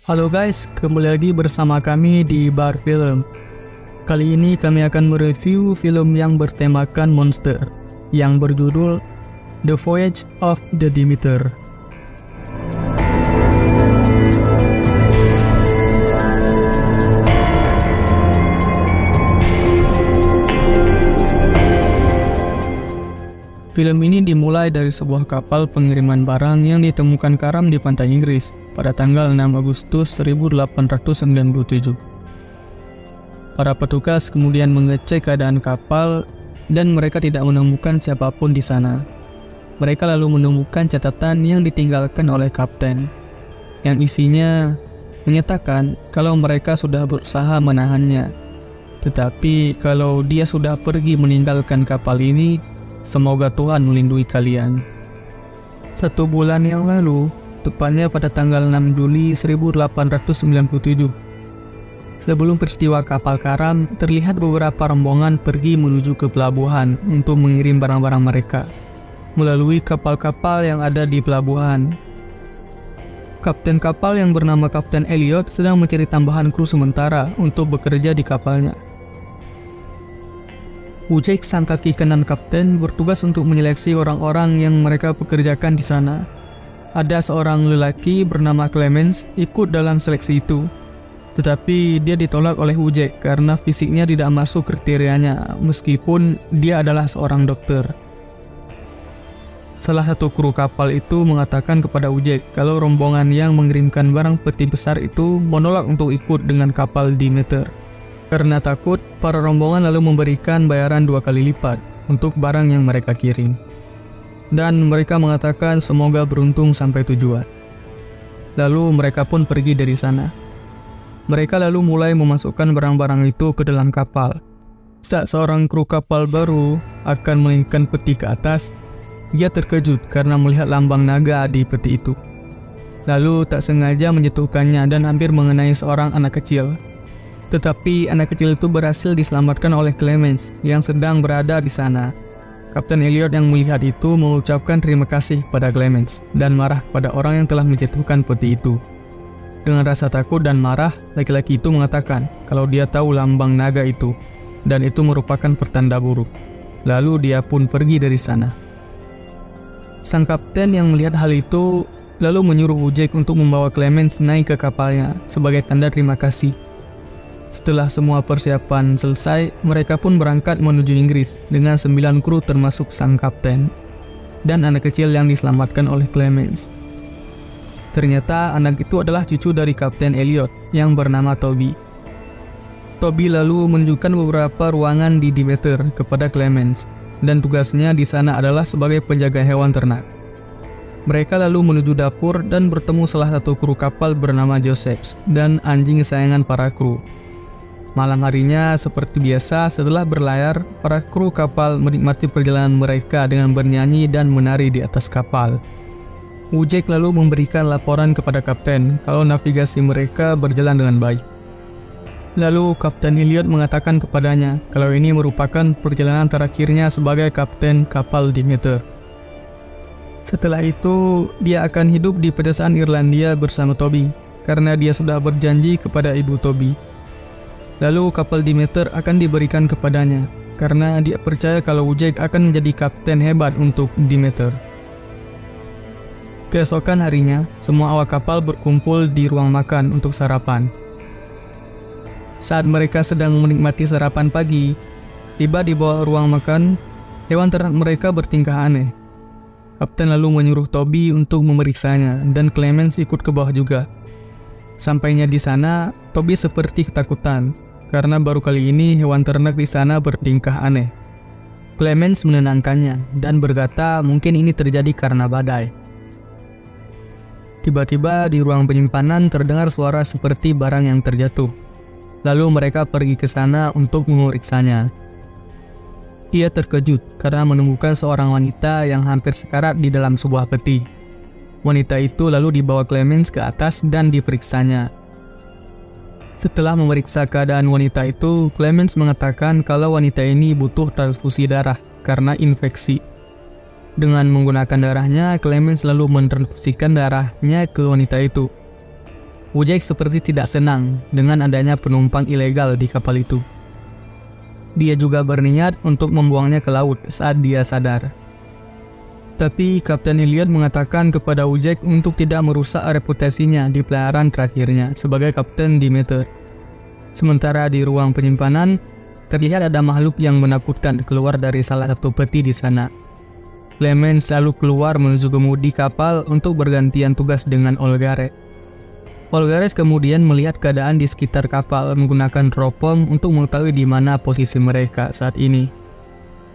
Halo guys, kembali lagi bersama kami di Bar Film. Kali ini kami akan mereview film yang bertemakan monster, yang berjudul The Voyage of the Demeter. Film ini dimulai dari sebuah kapal pengiriman barang yang ditemukan karam di pantai Inggris pada tanggal 6 Agustus 1897. Para petugas kemudian mengecek keadaan kapal dan mereka tidak menemukan siapapun di sana. Mereka lalu menemukan catatan yang ditinggalkan oleh kapten, yang isinya menyatakan kalau mereka sudah berusaha menahannya. Tetapi kalau dia sudah pergi meninggalkan kapal ini, semoga Tuhan melindungi kalian. 1 bulan yang lalu, tepatnya pada tanggal 6 Juli 1897, sebelum peristiwa kapal karam, terlihat beberapa rombongan pergi menuju ke pelabuhan untuk mengirim barang-barang mereka melalui kapal-kapal yang ada di pelabuhan. Kapten kapal yang bernama Kapten Elliot sedang mencari tambahan kru sementara untuk bekerja di kapalnya. Ujek, sang kaki kanan kapten, bertugas untuk menyeleksi orang-orang yang mereka pekerjakan di sana. Ada seorang lelaki bernama Clemens ikut dalam seleksi itu, tetapi dia ditolak oleh Ujek karena fisiknya tidak masuk kriterianya, meskipun dia adalah seorang dokter. Salah satu kru kapal itu mengatakan kepada Ujek kalau rombongan yang mengirimkan barang peti besar itu menolak untuk ikut dengan kapal Demeter. Karena takut, para rombongan lalu memberikan bayaran 2 kali lipat untuk barang yang mereka kirim. Dan mereka mengatakan semoga beruntung sampai tujuan. Lalu mereka pun pergi dari sana. Mereka lalu mulai memasukkan barang-barang itu ke dalam kapal. Saat seorang kru kapal baru akan menaikkan peti ke atas, dia terkejut karena melihat lambang naga di peti itu. Lalu tak sengaja menjatuhkannya dan hampir mengenai seorang anak kecil. Tetapi anak kecil itu berhasil diselamatkan oleh Clemens yang sedang berada di sana. Kapten Elliot yang melihat itu mengucapkan terima kasih kepada Clemens dan marah kepada orang yang telah menjatuhkan peti itu. Dengan rasa takut dan marah, laki-laki itu mengatakan kalau dia tahu lambang naga itu dan itu merupakan pertanda buruk. Lalu dia pun pergi dari sana. Sang kapten yang melihat hal itu lalu menyuruh Ujek untuk membawa Clemens naik ke kapalnya sebagai tanda terima kasih. Setelah semua persiapan selesai, mereka pun berangkat menuju Inggris dengan 9 kru termasuk sang kapten dan anak kecil yang diselamatkan oleh Clemens. Ternyata anak itu adalah cucu dari Kapten Elliot yang bernama Toby. Toby lalu menunjukkan beberapa ruangan di Demeter kepada Clemens dan tugasnya di sana adalah sebagai penjaga hewan ternak. Mereka lalu menuju dapur dan bertemu salah satu kru kapal bernama Josephs dan anjing kesayangan para kru. Malam harinya, seperti biasa, setelah berlayar, para kru kapal menikmati perjalanan mereka dengan bernyanyi dan menari di atas kapal. Ujek lalu memberikan laporan kepada kapten kalau navigasi mereka berjalan dengan baik. Lalu Kapten Elliot mengatakan kepadanya kalau ini merupakan perjalanan terakhirnya sebagai kapten kapal Demeter. Setelah itu, dia akan hidup di pedesaan Irlandia bersama Toby, karena dia sudah berjanji kepada ibu Toby. Lalu kapal Demeter akan diberikan kepadanya, karena dia percaya kalau Ujek akan menjadi kapten hebat untuk Demeter. Keesokan harinya, semua awak kapal berkumpul di ruang makan untuk sarapan. Saat mereka sedang menikmati sarapan pagi, tiba di bawah ruang makan, hewan ternak mereka bertingkah aneh. Kapten lalu menyuruh Toby untuk memeriksanya, dan Clemens ikut ke bawah juga. Sampainya di sana, Toby seperti ketakutan, karena baru kali ini hewan ternak di sana bertingkah aneh. Clemens menenangkannya, dan berkata mungkin ini terjadi karena badai. Tiba-tiba di ruang penyimpanan terdengar suara seperti barang yang terjatuh. Lalu mereka pergi ke sana untuk memeriksanya. Ia terkejut karena menemukan seorang wanita yang hampir sekarat di dalam sebuah peti. Wanita itu lalu dibawa Clemens ke atas dan diperiksanya. Setelah memeriksa keadaan wanita itu, Clemens mengatakan kalau wanita ini butuh transfusi darah karena infeksi. Dengan menggunakan darahnya, Clemens lalu mentransfusikan darahnya ke wanita itu. Ujek seperti tidak senang dengan adanya penumpang ilegal di kapal itu. Dia juga berniat untuk membuangnya ke laut saat dia sadar. Tapi Kapten Elliot mengatakan kepada Ujek untuk tidak merusak reputasinya di pelayaran terakhirnya sebagai Kapten Demeter. Sementara di ruang penyimpanan, terlihat ada makhluk yang menakutkan keluar dari salah satu peti di sana. Clemens selalu keluar menuju kemudi kapal untuk bergantian tugas dengan Olgaret. Olgaret kemudian melihat keadaan di sekitar kapal menggunakan teropong untuk mengetahui di mana posisi mereka saat ini.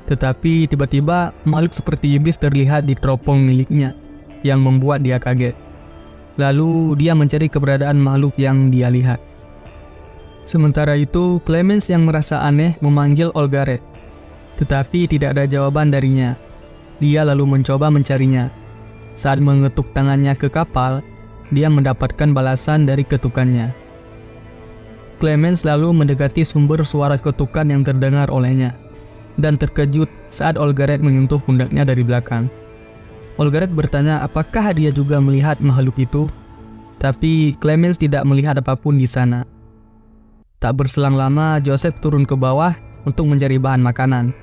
Tetapi tiba-tiba makhluk seperti iblis terlihat di teropong miliknya yang membuat dia kaget. Lalu dia mencari keberadaan makhluk yang dia lihat. Sementara itu, Clemens yang merasa aneh memanggil Olgaret, tetapi tidak ada jawaban darinya. Dia lalu mencoba mencarinya. Saat mengetuk tangannya ke kapal, dia mendapatkan balasan dari ketukannya. Clemens lalu mendekati sumber suara ketukan yang terdengar olehnya, dan terkejut saat Olgaret menyentuh pundaknya dari belakang. Olgaret bertanya apakah dia juga melihat makhluk itu, tapi Clemens tidak melihat apapun di sana. Tak berselang lama, Joseph turun ke bawah untuk mencari bahan makanan.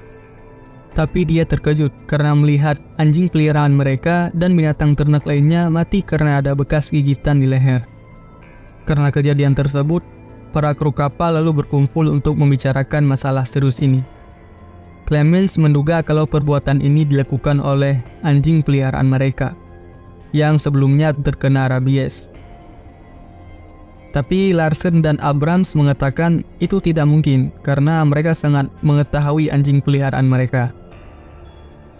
Tapi dia terkejut karena melihat anjing peliharaan mereka dan binatang ternak lainnya mati karena ada bekas gigitan di leher. Karena kejadian tersebut, para kru kapal lalu berkumpul untuk membicarakan masalah serius ini. Clemens menduga kalau perbuatan ini dilakukan oleh anjing peliharaan mereka, yang sebelumnya terkena rabies. Tapi Larsen dan Abrams mengatakan itu tidak mungkin karena mereka sangat mengetahui anjing peliharaan mereka.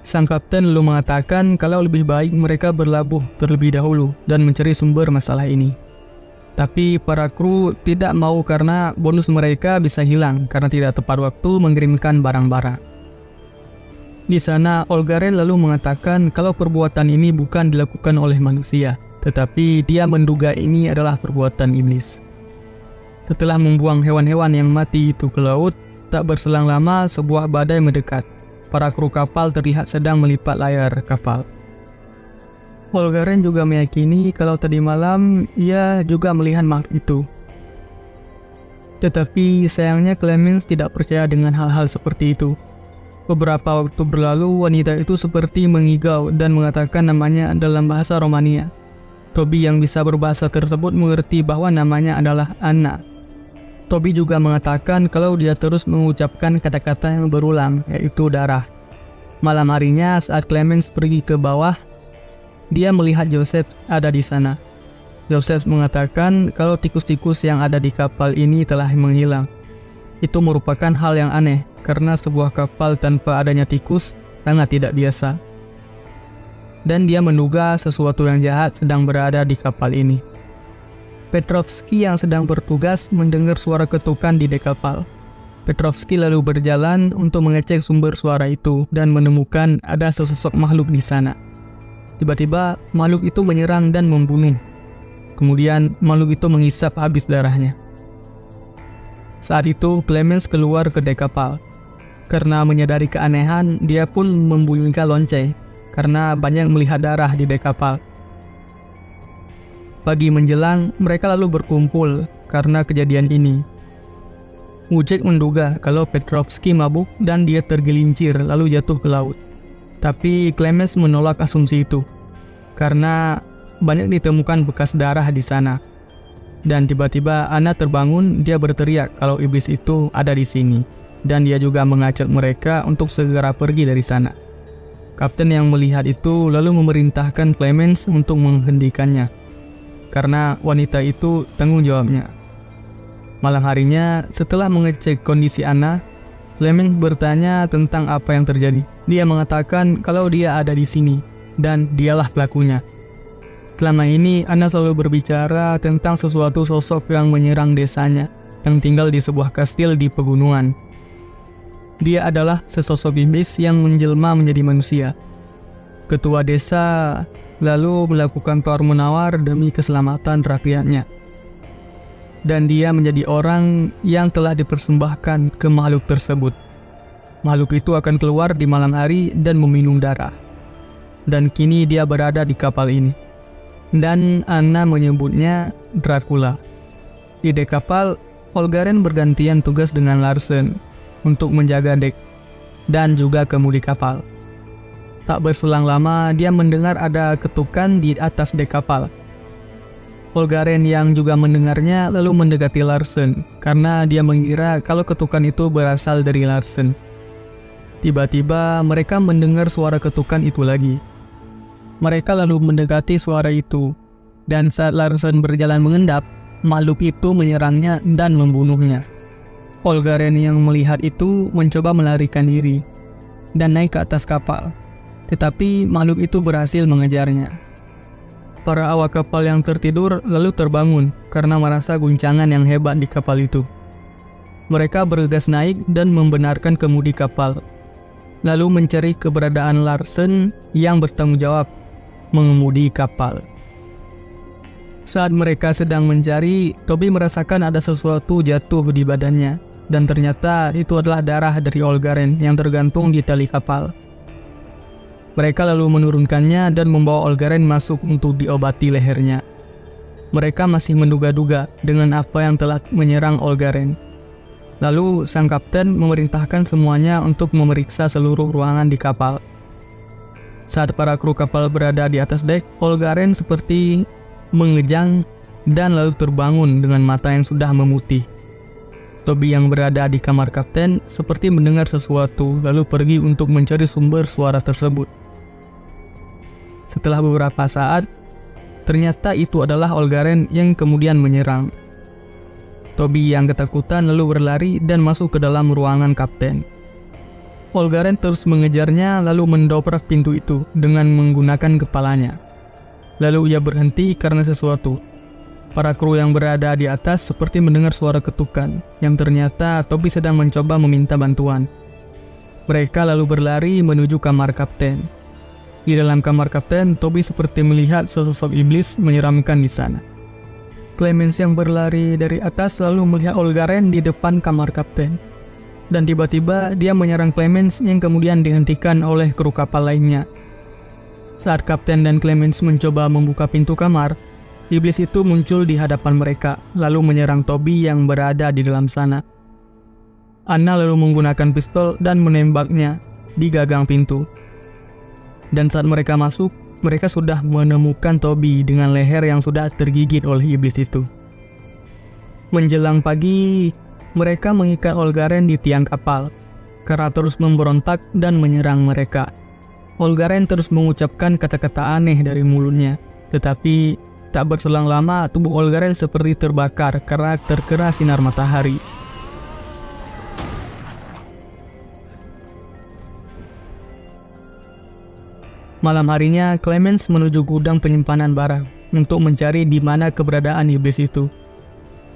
Sang kapten lalu mengatakan kalau lebih baik mereka berlabuh terlebih dahulu dan mencari sumber masalah ini. Tapi para kru tidak mau karena bonus mereka bisa hilang karena tidak tepat waktu mengirimkan barang-barang. Di sana, Olgaret lalu mengatakan kalau perbuatan ini bukan dilakukan oleh manusia, tetapi dia menduga ini adalah perbuatan iblis. Setelah membuang hewan-hewan yang mati itu ke laut, tak berselang lama sebuah badai mendekat. Para kru kapal terlihat sedang melipat layar kapal. Olgaret juga meyakini kalau tadi malam ia juga melihat makhluk itu. Tetapi sayangnya Clemens tidak percaya dengan hal-hal seperti itu. Beberapa waktu berlalu, wanita itu seperti mengigau dan mengatakan namanya dalam bahasa Romania. Toby yang bisa berbahasa tersebut mengerti bahwa namanya adalah Anna. Toby juga mengatakan kalau dia terus mengucapkan kata-kata yang berulang, yaitu darah. Malam harinya saat Clemens pergi ke bawah, dia melihat Joseph ada di sana. Joseph mengatakan kalau tikus-tikus yang ada di kapal ini telah menghilang. Itu merupakan hal yang aneh, karena sebuah kapal tanpa adanya tikus sangat tidak biasa. Dan dia menduga sesuatu yang jahat sedang berada di kapal ini. Petrovsky yang sedang bertugas mendengar suara ketukan di dek kapal. Petrovsky lalu berjalan untuk mengecek sumber suara itu dan menemukan ada sesosok makhluk di sana. Tiba-tiba makhluk itu menyerang dan membunuh. Kemudian makhluk itu menghisap habis darahnya. Saat itu Clemens keluar ke dek kapal. Karena menyadari keanehan, dia pun membunyikan lonceng karena banyak melihat darah di dek kapal. Pagi menjelang, mereka lalu berkumpul karena kejadian ini. Ujek menduga kalau Petrovsky mabuk dan dia tergelincir lalu jatuh ke laut. Tapi Clemens menolak asumsi itu karena banyak ditemukan bekas darah di sana. Dan tiba-tiba Anna terbangun, dia berteriak kalau iblis itu ada di sini. Dan dia juga mengajak mereka untuk segera pergi dari sana. Kapten yang melihat itu lalu memerintahkan Clemens untuk menghentikannya, karena wanita itu tanggung jawabnya. Malam harinya, setelah mengecek kondisi Anna, Clemens bertanya tentang apa yang terjadi. Dia mengatakan kalau dia ada di sini, dan dialah pelakunya. Selama ini, Anna selalu berbicara tentang sesuatu sosok yang menyerang desanya, yang tinggal di sebuah kastil di pegunungan. Dia adalah sesosok iblis yang menjelma menjadi manusia. Ketua desa lalu melakukan tawar menawar demi keselamatan rakyatnya. Dan dia menjadi orang yang telah dipersembahkan ke makhluk tersebut. Makhluk itu akan keluar di malam hari dan meminum darah. Dan kini dia berada di kapal ini. Dan Anna menyebutnya Dracula. Di dek kapal, Olgaren bergantian tugas dengan Larsen untuk menjaga dek dan juga kemudi kapal. Tak berselang lama, dia mendengar ada ketukan di atas dek kapal. Olgaren yang juga mendengarnya lalu mendekati Larsen karena dia mengira kalau ketukan itu berasal dari Larsen. Tiba-tiba mereka mendengar suara ketukan itu lagi. Mereka lalu mendekati suara itu, dan saat Larsen berjalan mengendap, makhluk itu menyerangnya dan membunuhnya. Olgaren yang melihat itu mencoba melarikan diri dan naik ke atas kapal, tetapi makhluk itu berhasil mengejarnya. Para awak kapal yang tertidur lalu terbangun karena merasa guncangan yang hebat di kapal itu. Mereka bergegas naik dan membenarkan kemudi kapal, lalu mencari keberadaan Larsen yang bertanggung jawab mengemudi kapal. Saat mereka sedang mencari, Toby merasakan ada sesuatu jatuh di badannya, dan ternyata itu adalah darah dari Olgaren yang tergantung di tali kapal. Mereka lalu menurunkannya dan membawa Olgaren masuk untuk diobati lehernya. Mereka masih menduga-duga dengan apa yang telah menyerang Olgaren. Lalu sang kapten memerintahkan semuanya untuk memeriksa seluruh ruangan di kapal. Saat para kru kapal berada di atas dek, Olgaren seperti mengejang dan lalu terbangun dengan mata yang sudah memutih. Toby yang berada di kamar kapten seperti mendengar sesuatu lalu pergi untuk mencari sumber suara tersebut. Setelah beberapa saat, ternyata itu adalah Olgaren yang kemudian menyerang. Toby yang ketakutan lalu berlari dan masuk ke dalam ruangan kapten. Olgaren terus mengejarnya lalu mendobrak pintu itu dengan menggunakan kepalanya. Lalu ia berhenti karena sesuatu. Para kru yang berada di atas seperti mendengar suara ketukan, yang ternyata Toby sedang mencoba meminta bantuan. Mereka lalu berlari menuju kamar kapten. Di dalam kamar kapten, Toby seperti melihat sesosok iblis menyeramkan di sana. Clemens yang berlari dari atas lalu melihat Olgaren di depan kamar kapten. Dan tiba-tiba dia menyerang Clemens yang kemudian dihentikan oleh kru kapal lainnya. Saat kapten dan Clemens mencoba membuka pintu kamar, iblis itu muncul di hadapan mereka, lalu menyerang Toby yang berada di dalam sana. Anna lalu menggunakan pistol dan menembaknya di gagang pintu. Dan saat mereka masuk, mereka sudah menemukan Toby dengan leher yang sudah tergigit oleh iblis itu. Menjelang pagi, mereka mengikat Olgaren di tiang kapal, karena terus memberontak dan menyerang mereka. Olgaren terus mengucapkan kata-kata aneh dari mulutnya, tetapi tak berselang lama tubuh Olgaren seperti terbakar karena terkena sinar matahari. Malam harinya, Clemens menuju gudang penyimpanan barang untuk mencari di mana keberadaan iblis itu.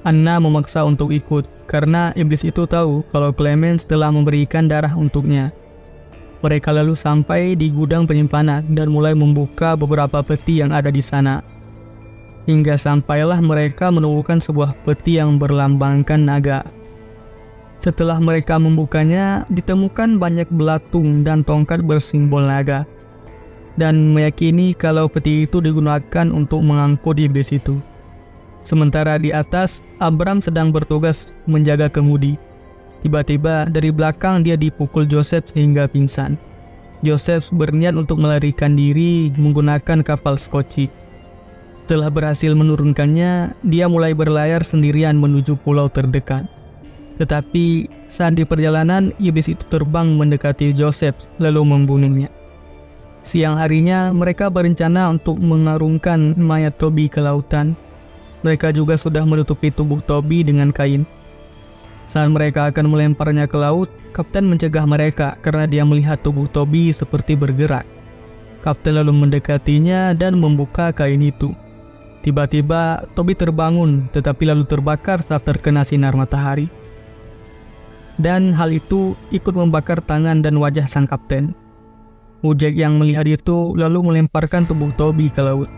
Anna memaksa untuk ikut karena iblis itu tahu kalau Clemens telah memberikan darah untuknya. Mereka lalu sampai di gudang penyimpanan dan mulai membuka beberapa peti yang ada di sana. Hingga sampailah mereka menemukan sebuah peti yang berlambangkan naga. Setelah mereka membukanya, ditemukan banyak belatung dan tongkat bersimbol naga, dan meyakini kalau peti itu digunakan untuk mengangkut iblis itu. Sementara di atas, Abram sedang bertugas menjaga kemudi. Tiba-tiba dari belakang dia dipukul Joseph sehingga pingsan. Joseph berniat untuk melarikan diri menggunakan kapal skoci. Setelah berhasil menurunkannya, dia mulai berlayar sendirian menuju pulau terdekat. Tetapi saat di perjalanan, iblis itu terbang mendekati Joseph lalu membunuhnya. Siang harinya, mereka berencana untuk mengarungkan mayat Toby ke lautan. Mereka juga sudah menutupi tubuh Toby dengan kain. Saat mereka akan melemparnya ke laut, kapten mencegah mereka karena dia melihat tubuh Toby seperti bergerak. Kapten lalu mendekatinya dan membuka kain itu. Tiba-tiba Toby terbangun tetapi lalu terbakar saat terkena sinar matahari. Dan hal itu ikut membakar tangan dan wajah sang kapten. Ujek yang melihat itu lalu melemparkan tubuh Toby ke laut.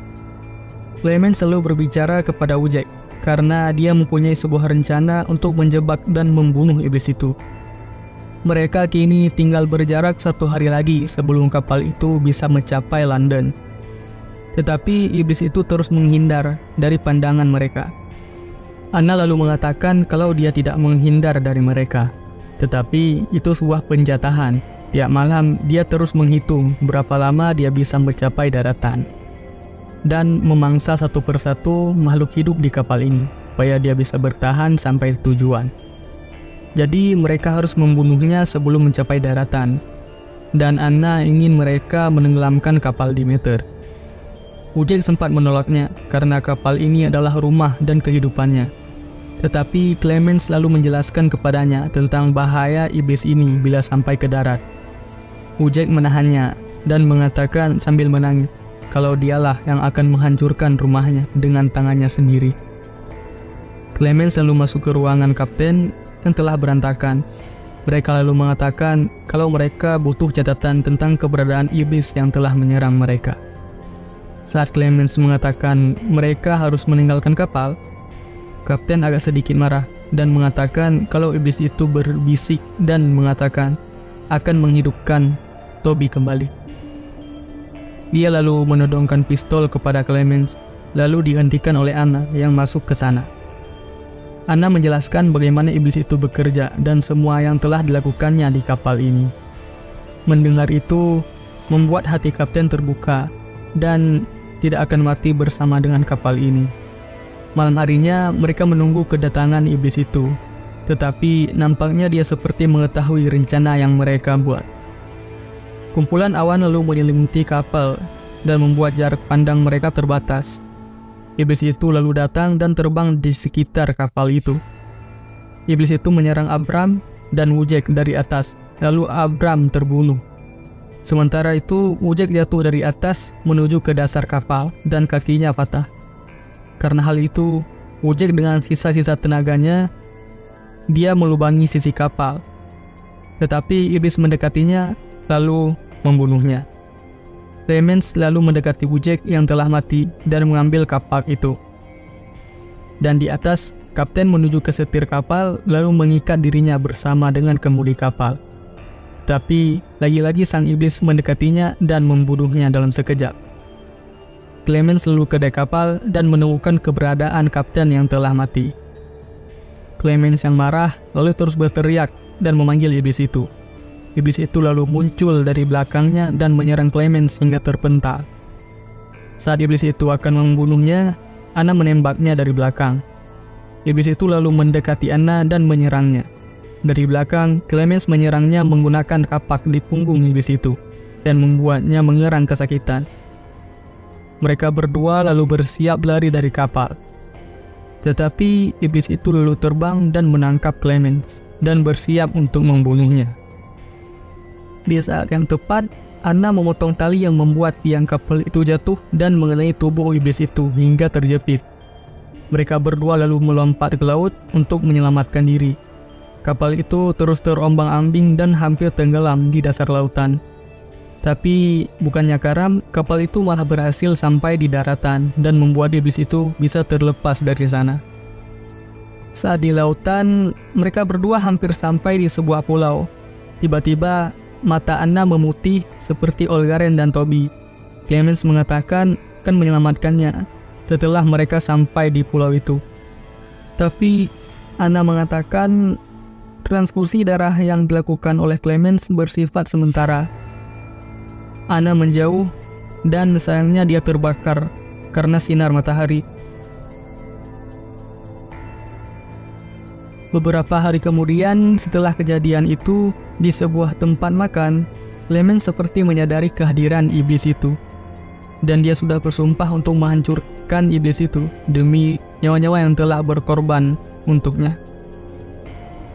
Clemens selalu berbicara kepada Ujek karena dia mempunyai sebuah rencana untuk menjebak dan membunuh iblis itu. Mereka kini tinggal berjarak 1 hari lagi sebelum kapal itu bisa mencapai London. Tetapi iblis itu terus menghindar dari pandangan mereka. Anna lalu mengatakan kalau dia tidak menghindar dari mereka, tetapi itu sebuah penjatahan. Tiap malam dia terus menghitung berapa lama dia bisa mencapai daratan dan memangsa satu persatu makhluk hidup di kapal ini supaya dia bisa bertahan sampai tujuan. Jadi mereka harus membunuhnya sebelum mencapai daratan, dan Anna ingin mereka menenggelamkan kapal Demeter. Ujek sempat menolaknya karena kapal ini adalah rumah dan kehidupannya. Tetapi Clemens selalu menjelaskan kepadanya tentang bahaya iblis ini bila sampai ke darat. Ujek menahannya dan mengatakan sambil menangis kalau dialah yang akan menghancurkan rumahnya dengan tangannya sendiri. Clemens lalu masuk ke ruangan kapten yang telah berantakan. Mereka lalu mengatakan kalau mereka butuh catatan tentang keberadaan iblis yang telah menyerang mereka. Saat Clemens mengatakan mereka harus meninggalkan kapal, kapten agak sedikit marah dan mengatakan kalau iblis itu berbisik dan mengatakan akan menghidupkan Toby kembali. Dia lalu menodongkan pistol kepada Clemens, lalu dihentikan oleh Anna yang masuk ke sana. Anna menjelaskan bagaimana iblis itu bekerja dan semua yang telah dilakukannya di kapal ini. Mendengar itu membuat hati kapten terbuka dan tidak akan mati bersama dengan kapal ini. Malam harinya mereka menunggu kedatangan iblis itu, tetapi nampaknya dia seperti mengetahui rencana yang mereka buat. Kumpulan awan lalu menyelimuti kapal dan membuat jarak pandang mereka terbatas. Iblis itu lalu datang dan terbang di sekitar kapal itu. Iblis itu menyerang Abram dan Wujek dari atas, lalu Abram terbunuh. Sementara itu Wujek jatuh dari atas menuju ke dasar kapal dan kakinya patah. Karena hal itu, Wujek dengan sisa-sisa tenaganya, dia melubangi sisi kapal. Tetapi iblis mendekatinya, lalu membunuhnya. Clemens lalu mendekati Wujek yang telah mati dan mengambil kapak itu. Dan di atas, kapten menuju ke setir kapal, lalu mengikat dirinya bersama dengan kemudi kapal. Tapi, lagi-lagi sang iblis mendekatinya dan membunuhnya dalam sekejap. Clemens lalu ke dek kapal dan menemukan keberadaan kapten yang telah mati. Clemens yang marah lalu terus berteriak dan memanggil iblis itu. Iblis itu lalu muncul dari belakangnya dan menyerang Clemens hingga terpental. Saat iblis itu akan membunuhnya, Anna menembaknya dari belakang. Iblis itu lalu mendekati Anna dan menyerangnya. Dari belakang, Clemens menyerangnya menggunakan kapak di punggung iblis itu dan membuatnya mengerang kesakitan. Mereka berdua lalu bersiap lari dari kapal. Tetapi iblis itu lalu terbang dan menangkap Clemens dan bersiap untuk membunuhnya. Di saat yang tepat, Anna memotong tali yang membuat tiang kapal itu jatuh dan mengenai tubuh iblis itu hingga terjepit. Mereka berdua lalu melompat ke laut untuk menyelamatkan diri. Kapal itu terus terombang-ambing dan hampir tenggelam di dasar lautan. Tapi bukannya karam, kapal itu malah berhasil sampai di daratan dan membuat iblis itu bisa terlepas dari sana. Saat di lautan, mereka berdua hampir sampai di sebuah pulau. Tiba-tiba, mata Anna memutih seperti Olgaren dan Toby. Clemens mengatakan akan menyelamatkannya setelah mereka sampai di pulau itu. Tapi Anna mengatakan transfusi darah yang dilakukan oleh Clemens bersifat sementara. Anna menjauh dan sayangnya dia terbakar karena sinar matahari. Beberapa hari kemudian setelah kejadian itu, di sebuah tempat makan, Clemens seperti menyadari kehadiran iblis itu. Dan dia sudah bersumpah untuk menghancurkan iblis itu demi nyawa-nyawa yang telah berkorban untuknya.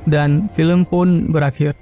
Dan film pun berakhir.